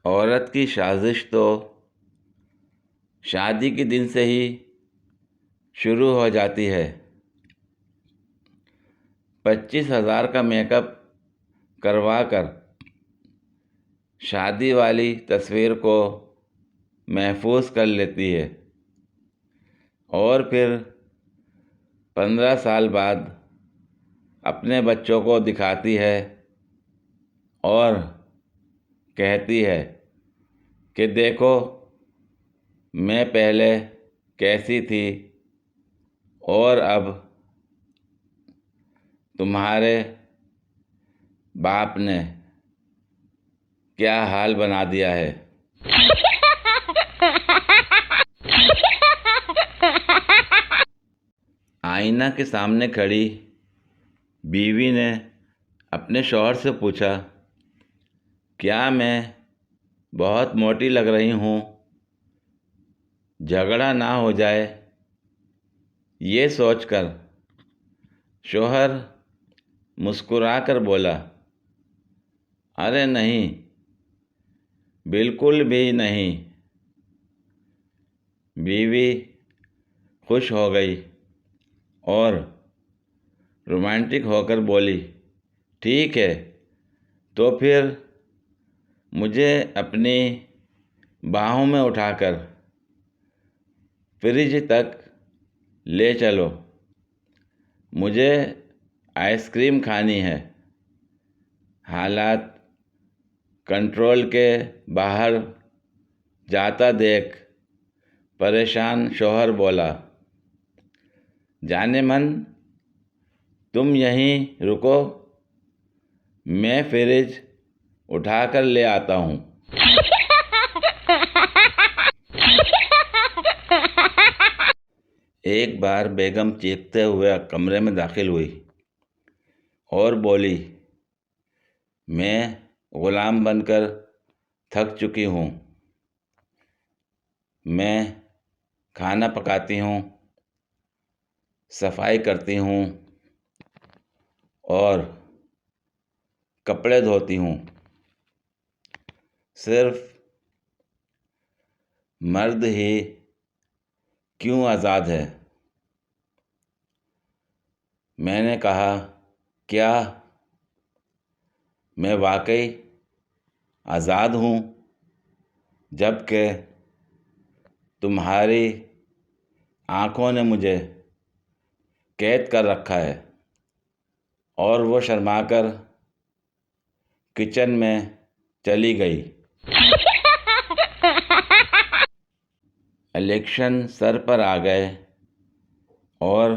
عورت کی سازش تو شادی کے دن سے ہی شروع ہو جاتی ہے۔ 25,000 کا میک اپ کروا کر شادی والی تصویر کو محفوظ کر لیتی ہے، اور پھر 15 سال بعد اپنے بچوں کو دکھاتی ہے اور کہتی ہے کہ دیکھو میں پہلے کیسی تھی اور اب تمہارے باپ نے کیا حال بنا دیا ہے۔ آئینہ کے سامنے کھڑی بیوی نے اپنے شوہر سے پوچھا، کیا میں بہت موٹی لگ رہی ہوں؟ جھگڑا نہ ہو جائے یہ سوچ کر شوہر مسکرا کر بولا، ارے نہیں، بالکل بھی نہیں۔ بیوی خوش ہو گئی اور رومانٹک ہو کر بولی، ٹھیک ہے تو پھر مجھے اپنی باہوں میں اٹھا کر فریج تک لے چلو، مجھے آئس کریم کھانی ہے۔ حالات کنٹرول کے باہر جاتا دیکھ پریشان شوہر بولا، جان من تم یہیں رکو، میں فریج اٹھا کر لے آتا ہوں۔ ایک بار بیگم چیختے ہوئے کمرے میں داخل ہوئی اور بولی، میں غلام بن کر تھک چکی ہوں۔ میں کھانا پکاتی ہوں، صفائی کرتی ہوں اور کپڑے دھوتی ہوں، صرف مرد ہی کیوں آزاد ہے؟ میں نے کہا، کیا میں واقعی آزاد ہوں جب کہ تمہاری آنکھوں نے مجھے قید کر رکھا ہے؟ اور وہ شرما کر کچن میں چلی گئی۔ الیکشن سر پر آ گئے اور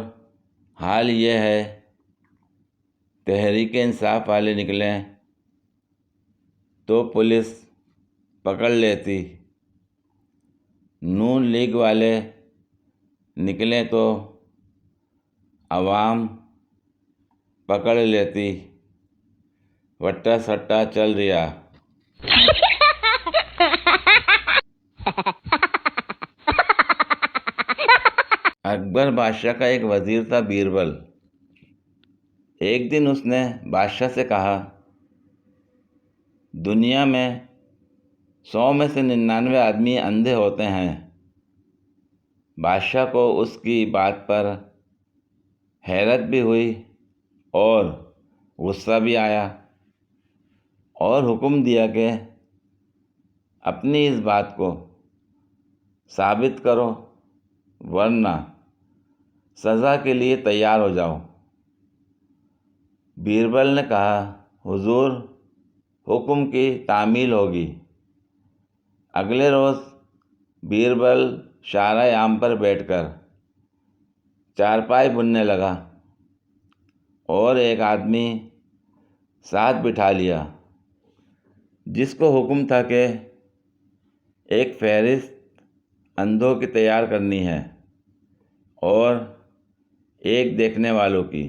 حال یہ ہے تحریک انصاف والے نکلیں تو پولیس پکڑ لیتی، نون لیگ والے نکلیں تو عوام پکڑ لیتی، وٹا سٹا چل رہا۔ اکبر بادشاہ کا ایک وزیر تھا، بیربل۔ ایک دن اس نے بادشاہ سے کہا، دنیا میں 100 میں سے 99 آدمی اندھے ہوتے ہیں۔ بادشاہ کو اس کی بات پر حیرت بھی ہوئی اور غصہ بھی آیا، اور حکم دیا کہ اپنی اس بات کو ثابت کرو ورنہ سزا کے لیے تیار ہو جاؤ۔ بیربل نے کہا، حضور، حکم کی تعمیل ہوگی۔ اگلے روز بیربل شارع عام پر بیٹھ کر چارپائی بننے لگا اور ایک آدمی ساتھ بٹھا لیا جس کو حکم تھا کہ ایک فہرست اندھوں کی تیار کرنی ہے اور ایک دیکھنے والوں کی۔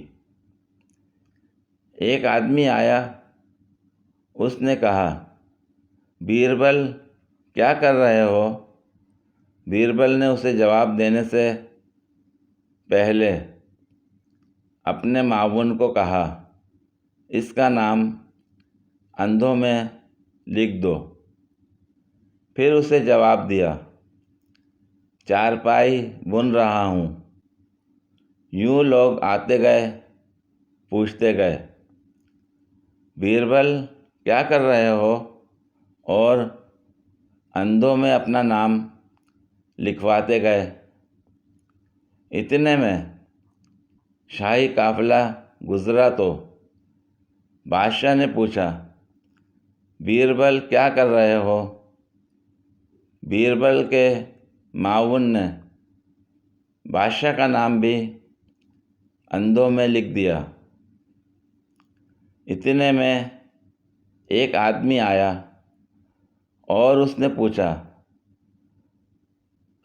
ایک آدمی آیا، اس نے کہا، بیربل کیا کر رہے ہو؟ بیربل نے اسے جواب دینے سے پہلے اپنے معاون کو کہا، اس کا نام اندھوں میں لکھ دو۔ پھر اسے جواب دیا، چارپائی بن رہا ہوں۔ یوں لوگ آتے گئے، پوچھتے گئے، بیربل کیا کر رہے ہو؟ اور اندھوں میں اپنا نام لکھواتے گئے۔ اتنے میں شاہی قافلہ گزرا تو بادشاہ نے پوچھا، بیربل کیا کر رہے ہو؟ بیربل کے معاون نے بادشاہ کا نام بھی اندھوں میں لکھ دیا۔ اتنے میں ایک آدمی آیا اور اس نے پوچھا،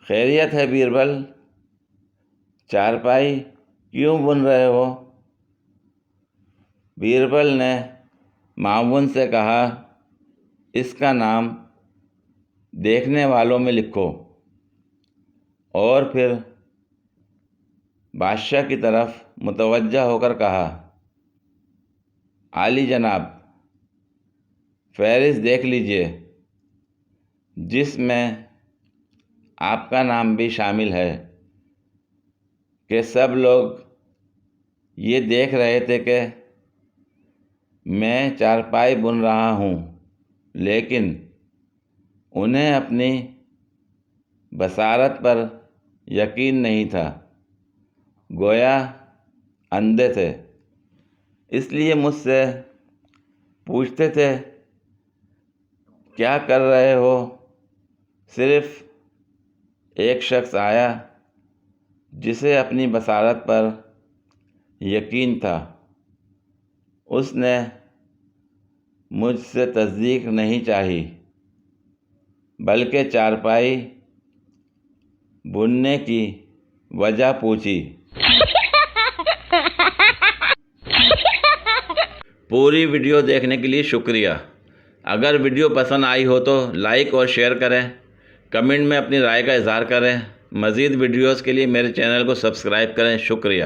خیریت ہے بیربل؟ چارپائی کیوں بن رہے ہو؟ بیربل نے معاون سے کہا، اس کا نام دیکھنے والوں میں لکھو۔ اور پھر بادشاہ کی طرف متوجہ ہو کر کہا، عالی جناب، فہرست دیکھ لیجئے، جس میں آپ کا نام بھی شامل ہے۔ کہ سب لوگ یہ دیکھ رہے تھے کہ میں چارپائی بن رہا ہوں، لیکن انہیں اپنی بصارت پر یقین نہیں تھا، گویا اندھے تھے، اس لیے مجھ سے پوچھتے تھے کیا کر رہے ہو؟ صرف ایک شخص آیا جسے اپنی بصارت پر یقین تھا، اس نے مجھ سے تصدیق نہیں چاہی، بلکہ چارپائی بننے کی وجہ پوچھی۔ پوری ویڈیو دیکھنے کے لیے شکریہ۔ اگر ویڈیو پسند آئی ہو تو لائک اور شیئر کریں، کمنٹ میں اپنی رائے کا اظہار کریں۔ مزید ویڈیوز کے لیے میرے چینل کو سبسکرائب کریں۔ شکریہ۔